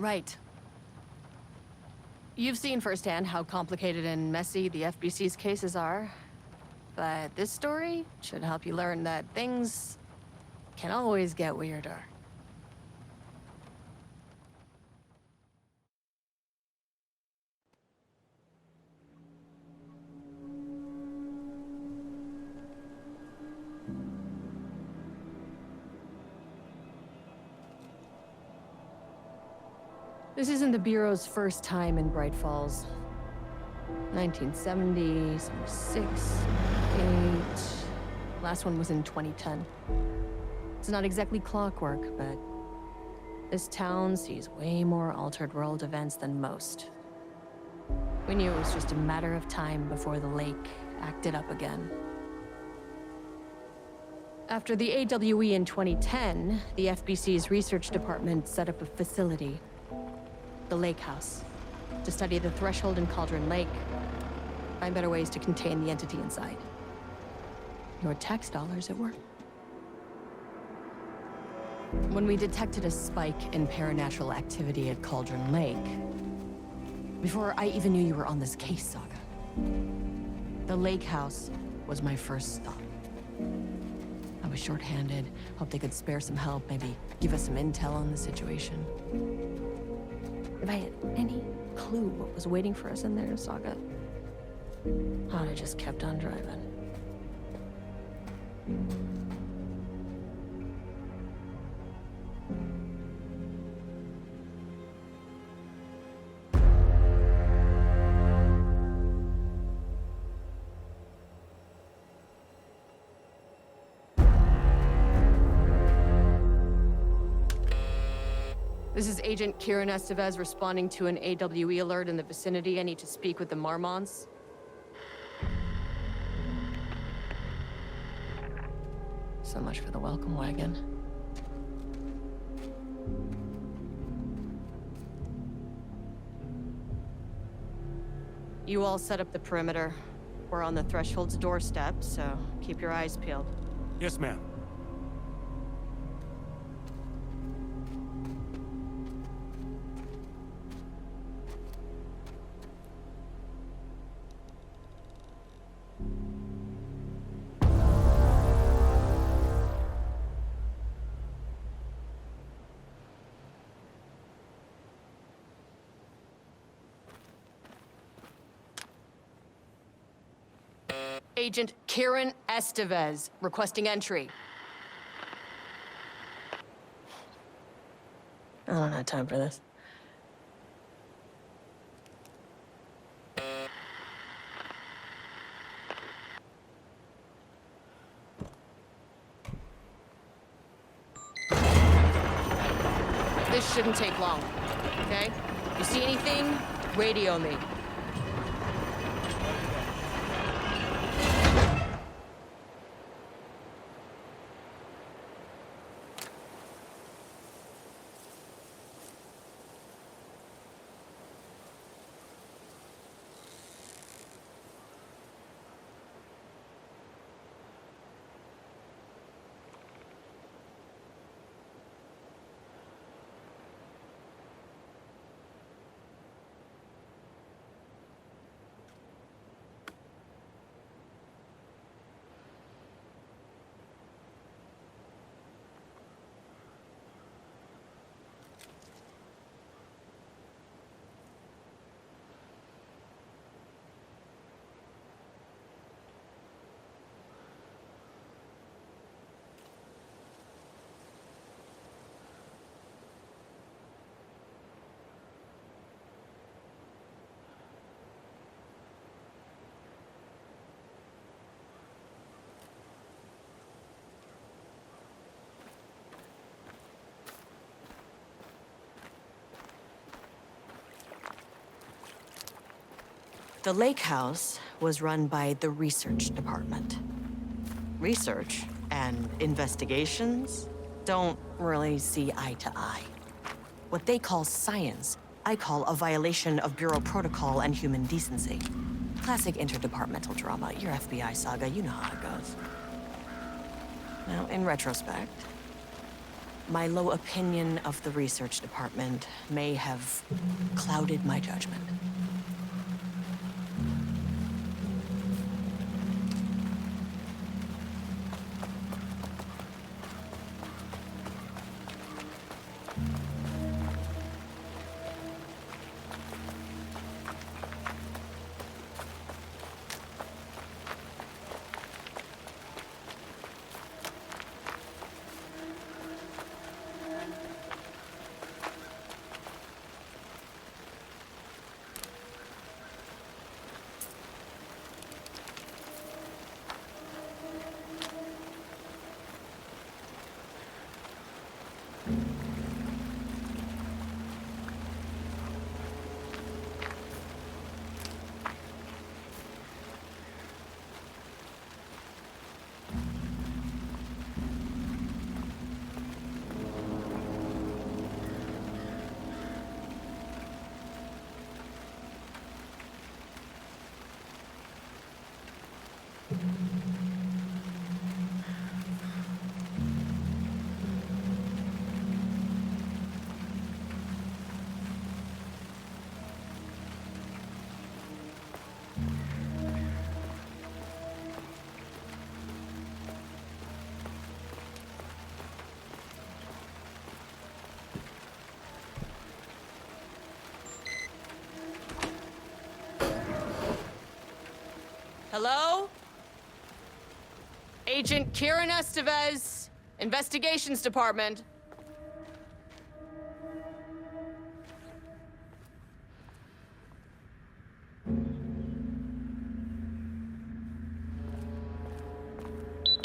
Right. You've seen firsthand how complicated and messy the FBC's cases are. But this story should help you learn that things can always get weirder. This isn't the Bureau's first time in Bright Falls. 1970, 76, 8... Last one was in 2010. It's not exactly clockwork, but this town sees way more altered world events than most. We knew it was just a matter of time before the lake acted up again. After the AWE in 2010, the FBC's research department set up a facility, the Lake House, to study the threshold in Cauldron Lake, find better ways to contain the entity inside. Your tax dollars at work. When we detected a spike in paranatural activity at Cauldron Lake, before I even knew you were on this case, Saga, the Lake House was my first stop. I was short-handed, hoped they could spare some help, maybe give us some intel on the situation. If I had any clue what was waiting for us in there, Saga, I'd have just kept on driving. This is Agent Kieran Estevez responding to an AWE alert in the vicinity. I need to speak with the Marmonts. So much for the welcome wagon. You all set up the perimeter. We're on the Threshold's doorstep, so keep your eyes peeled. Yes, ma'am. Agent Kieran Estevez, requesting entry. I don't have time for this. This shouldn't take long, okay? You see anything, radio me. The Lake House was run by the research department. Research and investigations don't really see eye to eye. What they call science, I call a violation of Bureau protocol and human decency. Classic interdepartmental drama. Your FBI saga, you know how it goes. Now, in retrospect, My low opinion of the research department may have clouded my judgment. Hello? Agent Kieran Estevez, Investigations Department.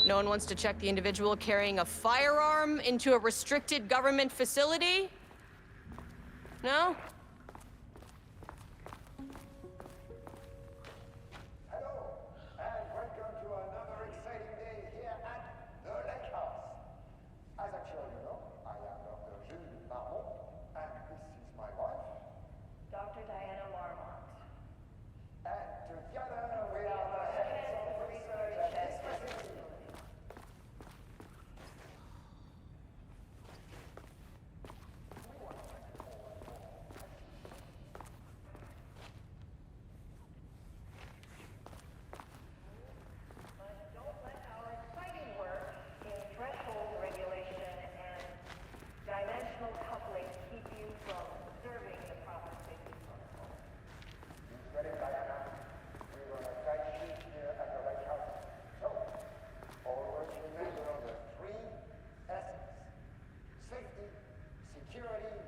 No one wants to check the individual carrying a firearm into a restricted government facility? No? Hello, and welcome to another exciting day here at the Lake House. As I'm sure you know, I am Dr. Jules Marmont, and this is my wife. Dr. Diana Marmont. And together we are the heads of research at this facility. But don't let our exciting work in threshold regulation and dimensional coupling keep you from observing the proper safety protocol. You said it, Diana. We run a tight ship here at the Lake House. So, always remember the three S's: safety, security,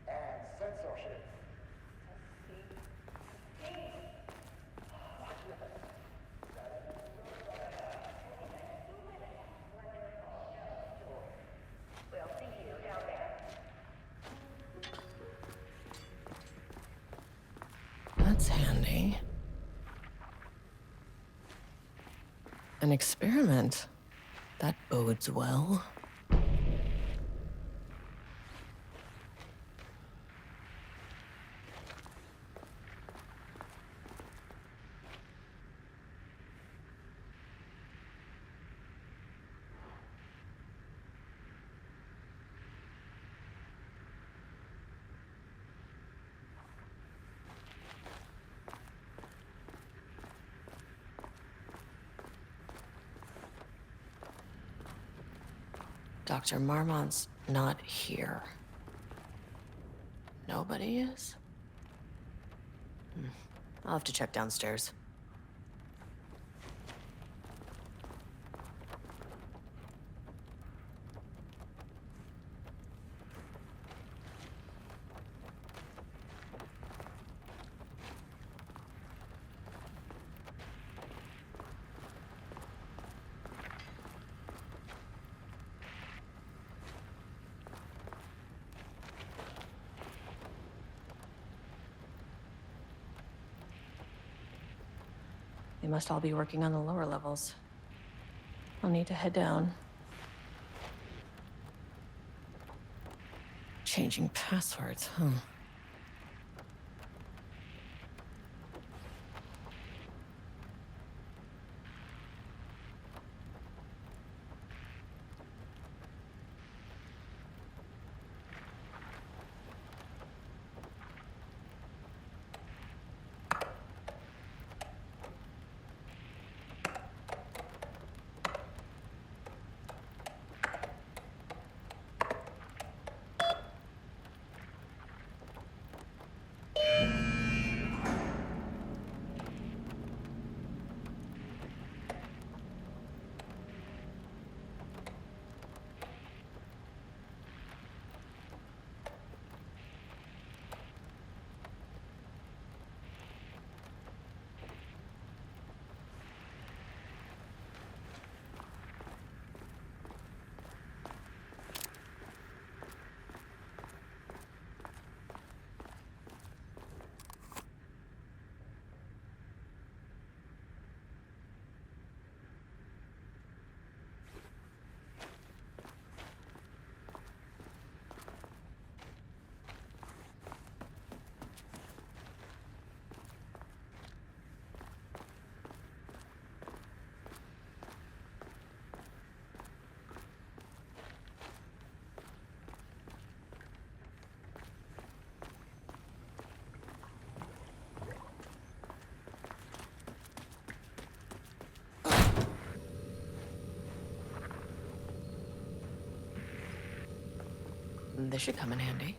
and censorship. We'll see you down there. That's handy. An experiment. That bodes well. Dr. Marmont's not here. Nobody is? I'll have to check downstairs. They must all be working on the lower levels. I'll need to head down. Changing passwords, huh? This should come in handy.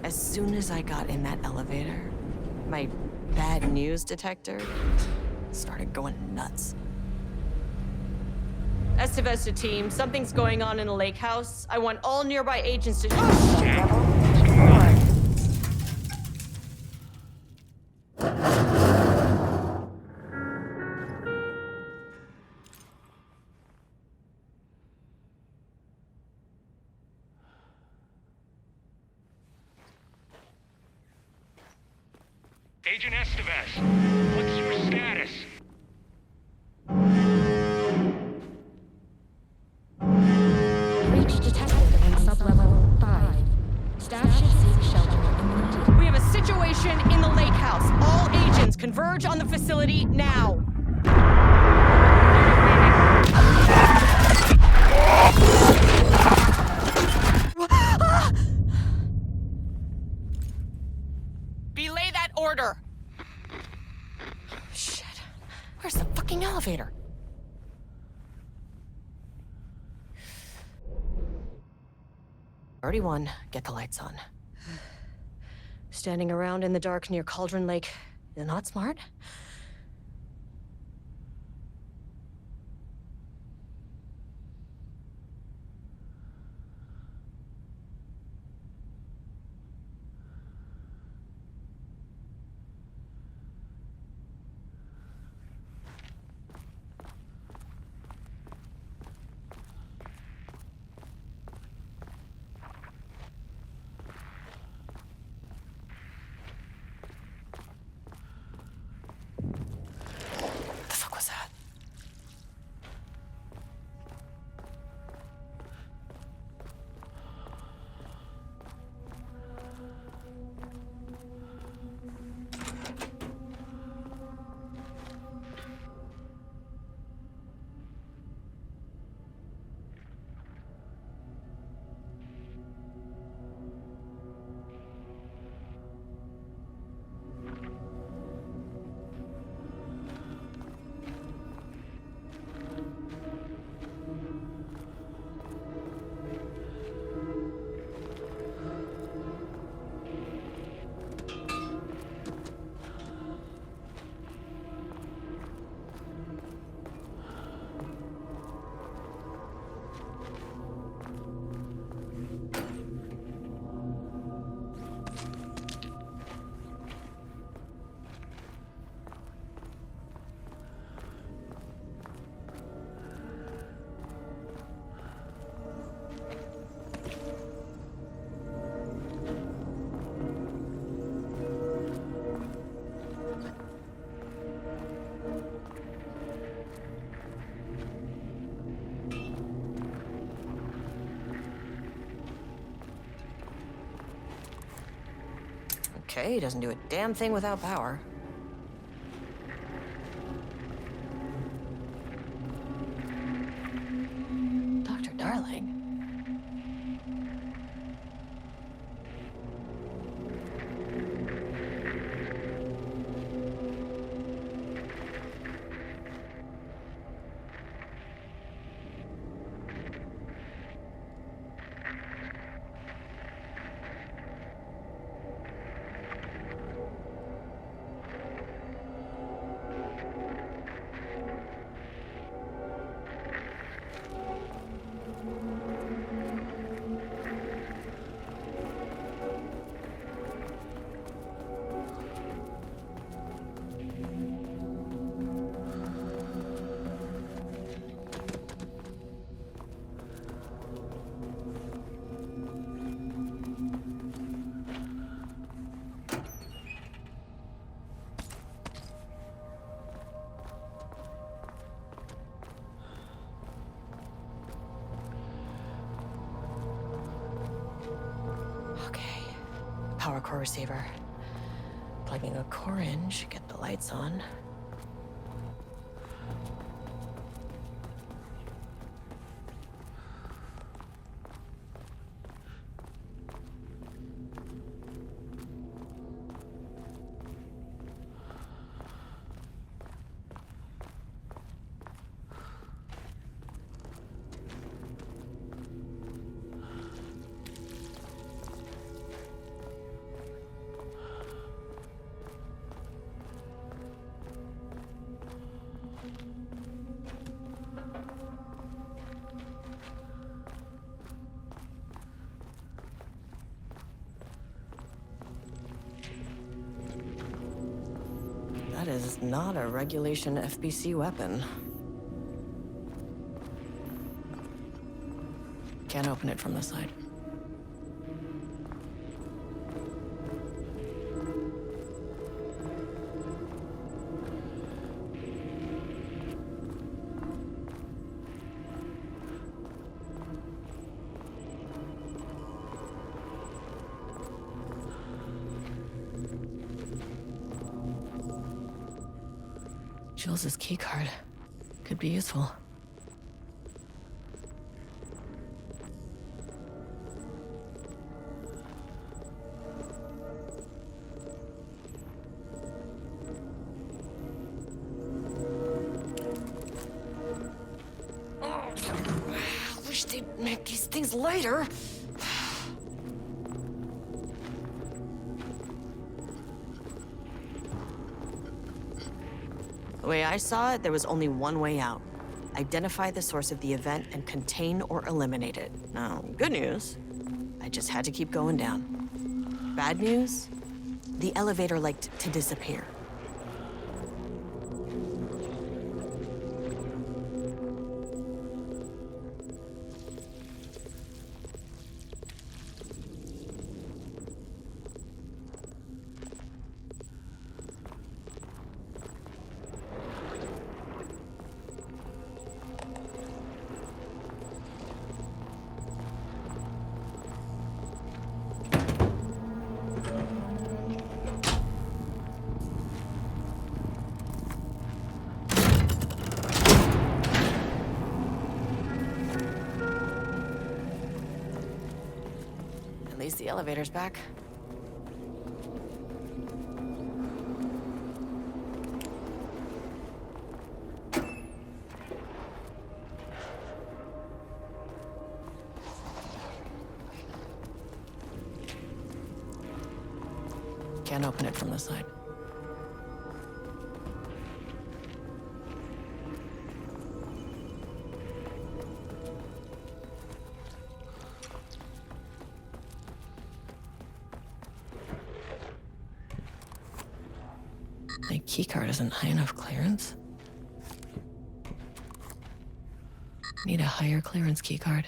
As soon as I got in that elevator, my bad news detector started going nuts. Estevez to team, something's going on in the lake house. I want all nearby agents to— Oh, shit! Agent Estevez, what's your status? Breach detected on sublevel 5. Staff should seek shelter immediately. We have a situation in the lake house. All agents converge on the facility now. Belay that order. Shit. Where's the fucking elevator? Already won. Get the lights on. Standing around in the dark near Cauldron Lake is not smart. What the fuck was that? Okay, he doesn't do a damn thing without power. Dr. Darling. power core receiver. Plugging a core in should get the lights on. That is not a regulation FBC weapon. Can't open it from the side. Jules' keycard could be useful. I wish they'd make these things lighter. The way I saw it, there was only one way out. Identify the source of the event and contain or eliminate it. Now, good news, I just had to keep going down. Bad news, the elevator liked to disappear. At least the elevator's back. Can't open it from the side. My keycard isn't high enough clearance. Need a higher clearance keycard.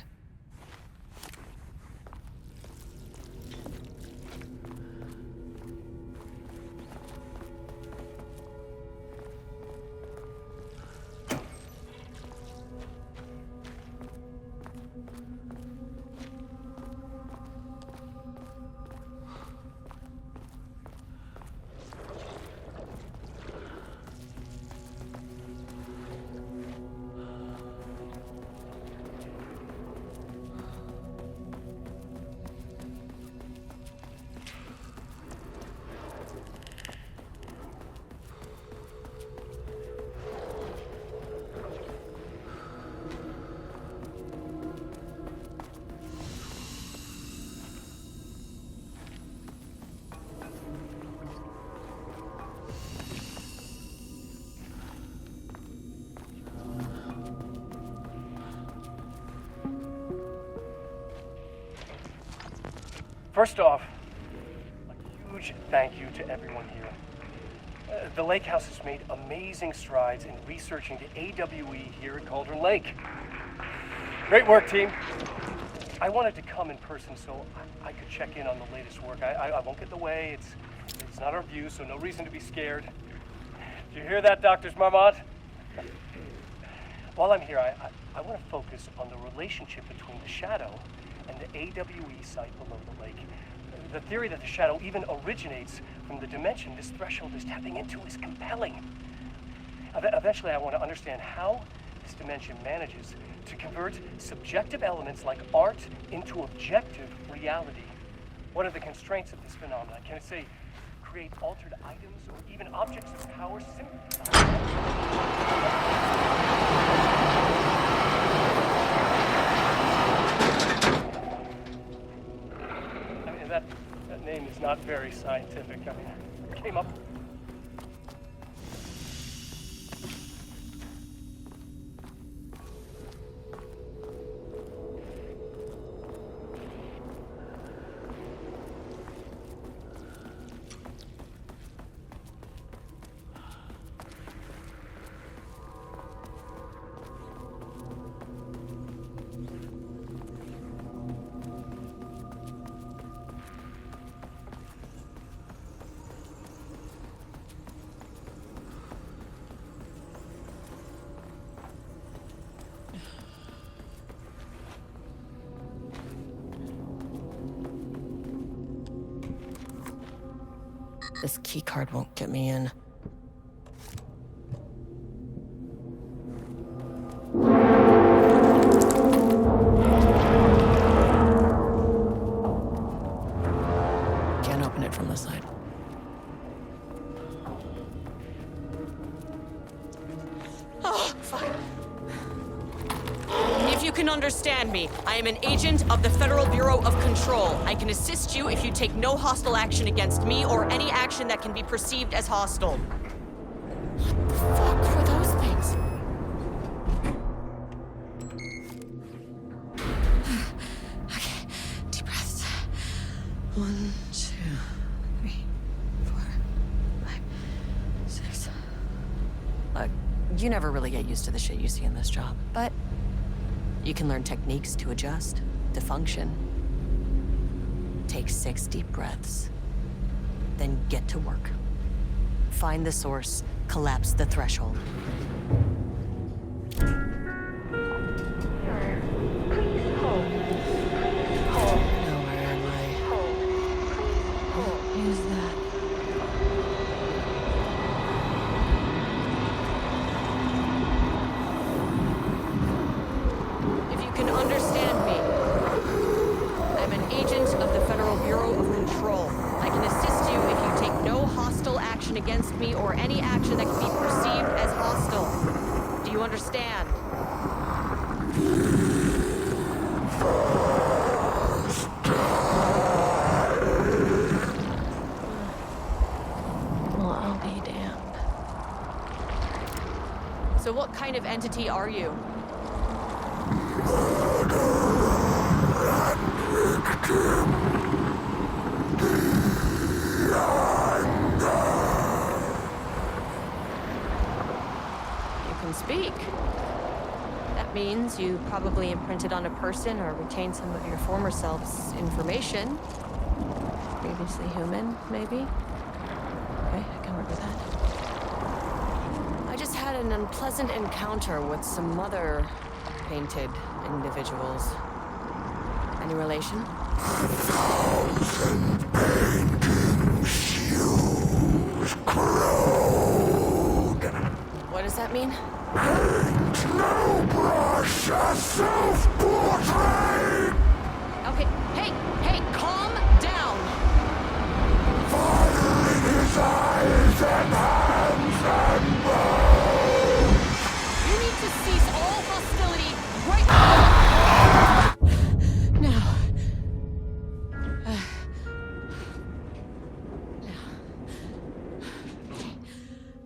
First off, a huge thank you to everyone here. The Lake House has made amazing strides in researching the AWE here at Cauldron Lake. Great work, team. I wanted to come in person so I could check in on the latest work. I won't get in the way. It's not our view, so no reason to be scared. Did you hear that, Dr. Marmont? While I'm here, I want to focus on the relationship between the Shadow and the AWE site below the lake. The theory that the shadow even originates from the dimension this threshold is tapping into is compelling. Eventually, I want to understand how this dimension manages to convert subjective elements like art into objective reality. What are the constraints of this phenomenon? Can it, say, create altered items or even objects of power simply? I mean, that name is not very scientific. I mean, it came up. This keycard won't get me in. Can't open it from the side. Oh, fuck. If you can understand me, I am an agent of the Federal Bureau of Control. I can assist you if you take no hostile action against me or any action that can be perceived as hostile. What the fuck were those things? Okay, deep breaths. 1, 2, 3, 4, 5, 6. Look, you never really get used to the shit you see in this job, but you can learn techniques to adjust, to function. Take 6 deep breaths, then get to work. Find the source, collapse the threshold. Please hold. Hold. Now where am I? Hold. Please hold. What is that? If you can understand me, I'm an agent of the Federal Bureau of Control. I can assist you if you take no hostile action against me or any action that can be perceived as hostile. Do you understand? Well, I'll be damned. So what kind of entity are you? You can speak. That means you probably imprinted on a person or retained some of your former self's information. Previously human, maybe? Okay, I can work with that. I just had an unpleasant encounter with some other painted individuals. Any relation? What does that mean? Okay, hey, calm down! You need to cease all hostility right now.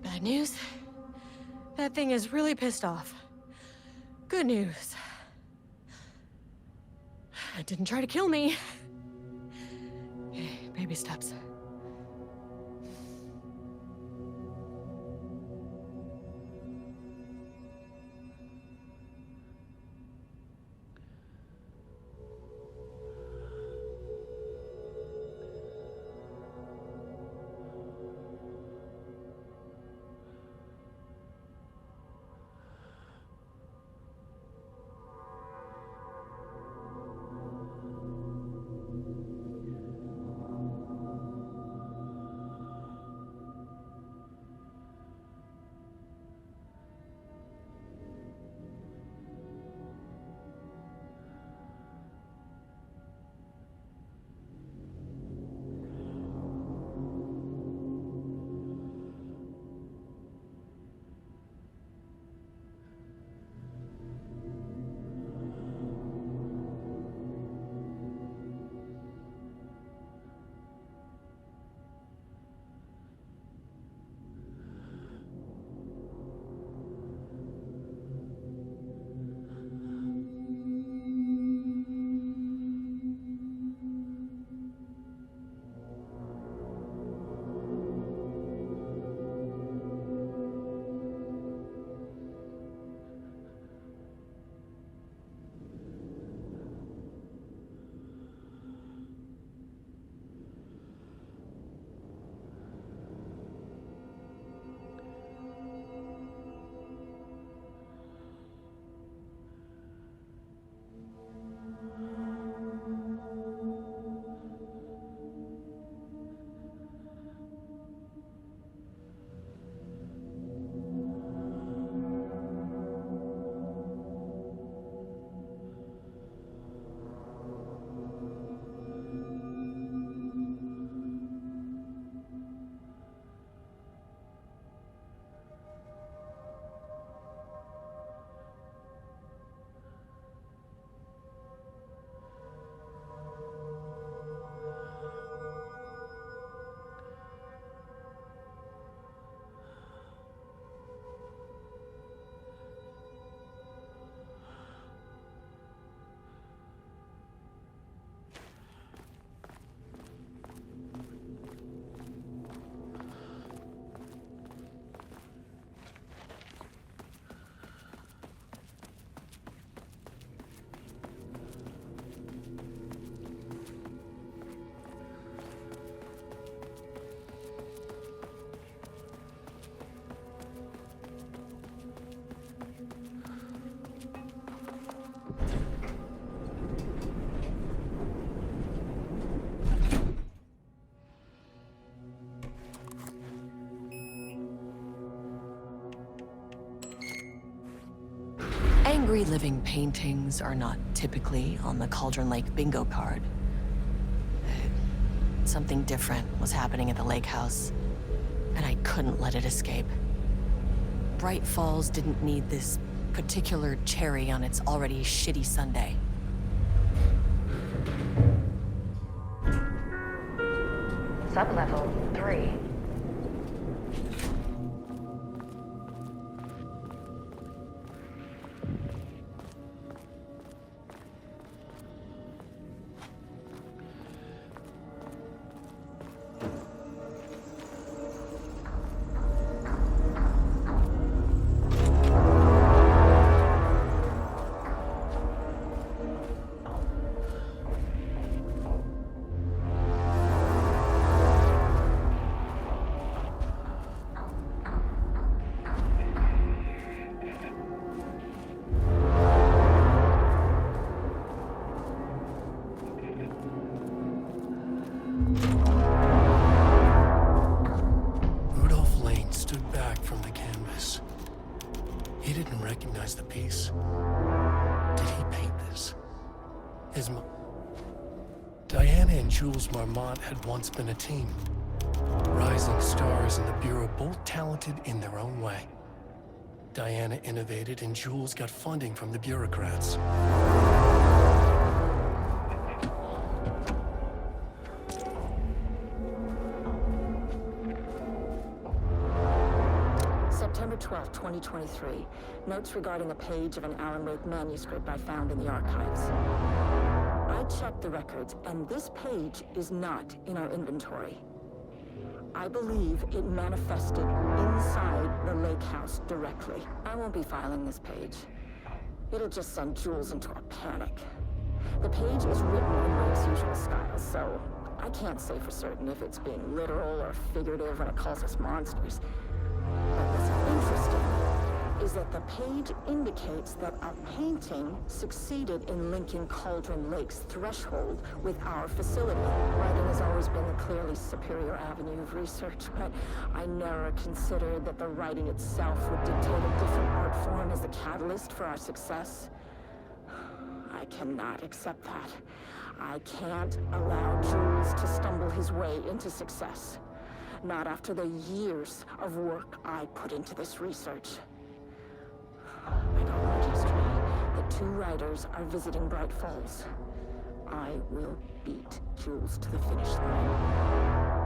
Bad news. That thing is really pissed off. Good news. It didn't try to kill me. Okay, baby steps. Reliving paintings are not typically on the Cauldron Lake bingo card. Something different was happening at the lake house, and I couldn't let it escape. Bright Falls didn't need this particular cherry on its already shitty sundae. Sublevel 3. recognize the piece. Did he paint this? Diana and Jules Marmont had once been a team. Rising stars in the Bureau, both talented in their own way. Diana innovated and Jules got funding from the bureaucrats. September 12, 2023. Notes regarding a page of an Alan Wake manuscript I found in the archives. I checked the records, and this page is not in our inventory. I believe it manifested inside the lake house directly. I won't be filing this page. It'll just send Jules into a panic. The page is written in Wake's usual style, so I can't say for certain if it's being literal or figurative when it calls us monsters. But what's interesting is that the page indicates that our painting succeeded in linking Cauldron Lake's threshold with our facility. Writing has always been the clearly superior avenue of research, but I never considered that the writing itself would dictate a different art form as the catalyst for our success. I cannot accept that. I can't allow Jules to stumble his way into success. Not after the years of work I put into this research. I got word yesterday that 2 writers are visiting Bright Falls. I will beat Jules to the finish line.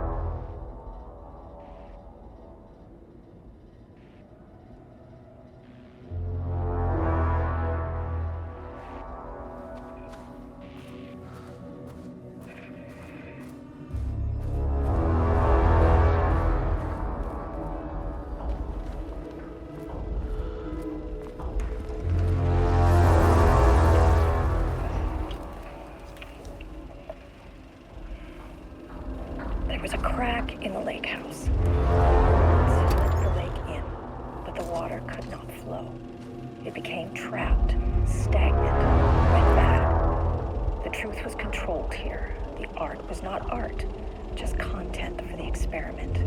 There was a crack in the lake house. It let the lake in, but the water could not flow. It became trapped, stagnant, went bad. The truth was controlled here. The art was not art, just content for the experiment.